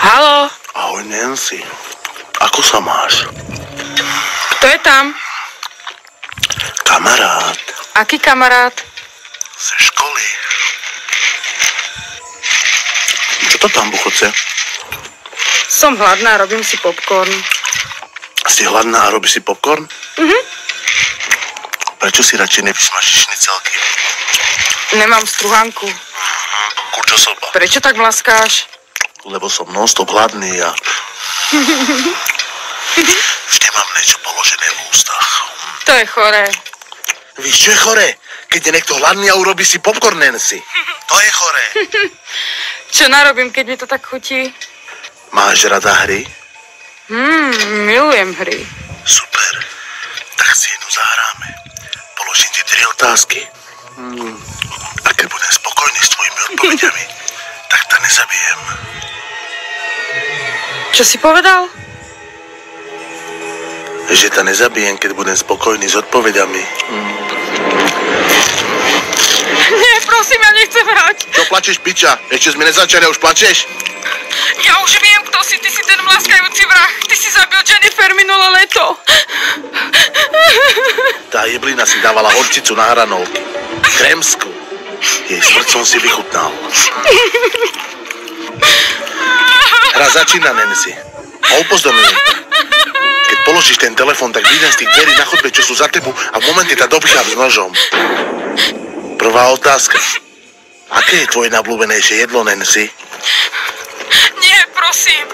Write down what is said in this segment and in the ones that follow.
Haló? Ahoj, Nancy. Ako sa máš? Kto je tam? Kamarát. Aký kamarát? Ze školy. Čo to tam buchoce? Som hladná, robím si popcorn. Si hladná a robíš si popcorn? Prečo si radšej nevysmažíš šnicelky? Nemám struhánku. Kurčo soba. Prečo tak mlaskáš? Lebo som non-stop hladný a... Vždy mám niečo položené v ústach. To je choré. Víš, čo je choré? Keď je niekto hladný a urobí si popcorn, Nancy. To je choré. Čo narobím, keď mi to tak chutí? Máš rada hry? Milujem hry. Super. Tak si jednu zahráme. Položím ti 3 otázky. A keď budem spokojný s tvojimi odpovediami, tak ťa nezabijem. Čo si povedal? Že ťa nezabijem, keď budem spokojný s odpovediami. Nie, prosím, ja nechcem hrať. Čo plačeš, piča? Ešte sme nezačali a už plačeš? Ja už viem, kto si. Ty si ten mlaskajúci vrah. Ty si zabil Jennifer minulé leto. Tá jeblina si dávala horčicu na hranolky. Krémsku. Jej smrť som si vychutnal. Hra začína, Nancy. A upozorňujem. Keď položíš ten telefón, tak vyjdem z tých dverí na chodbe, čo sú za tebou a v momente ťa dobícham s nožom. Prvá otázka. Aké je tvoje najobľúbenejšie jedlo, Nancy? Nie, prosím.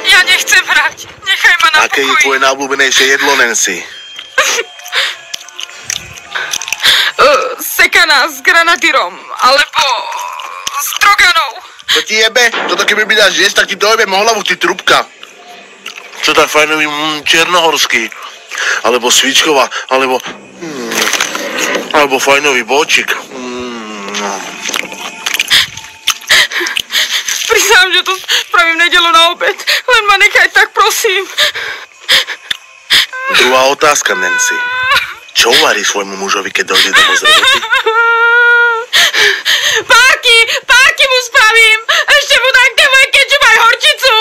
Ja nechcem hrať. Nechaj ma na Aké je pokoji. tvoje najobľúbenejšie jedlo, Nancy? Sekaná s granadírom. Alebo stroganov. To ti jebe? Toto keby mi dáš jesť, tak ti dojebem hlavu, ty trubka. Čo tak fajnový černohorský? Alebo svíčková, alebo fajnový bočik. Prisám, že to spravím nedeľu na obed. Len ma nechaj tak, prosím. Druhá otázka, Nancy. Čo uvarí svojmu mužovi, keď dojde domov z roboty? Párky mu spravím. Ešte mu dám moje kečup aj horčicu.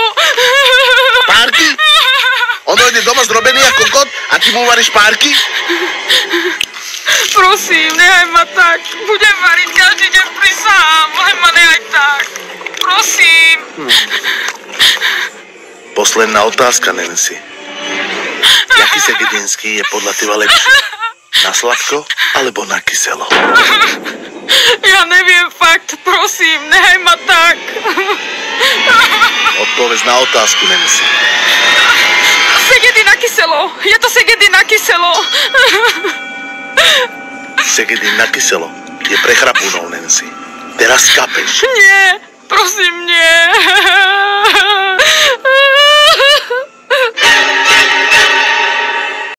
Párky? On dojde doma zrobený ako kot a ty mu uvaríš párky? Prosím, nechaj ma tak. Budem variť každý deň prisám. Len ma nechaj tak. Prosím. Posledná otázka, Nancy. Jaký segedinský je podľa teba lepší? Na sladko alebo na kyselo? Ja neviem fakt, prosím, nechaj ma tak. Odpovedz na otázku, Nancy. Segedy na kyselo. Je to segedy na kyselo. Segedin na kyselo je pre chrapúnov, Nancy. Teraz kapeš. Nie, prosím, nie.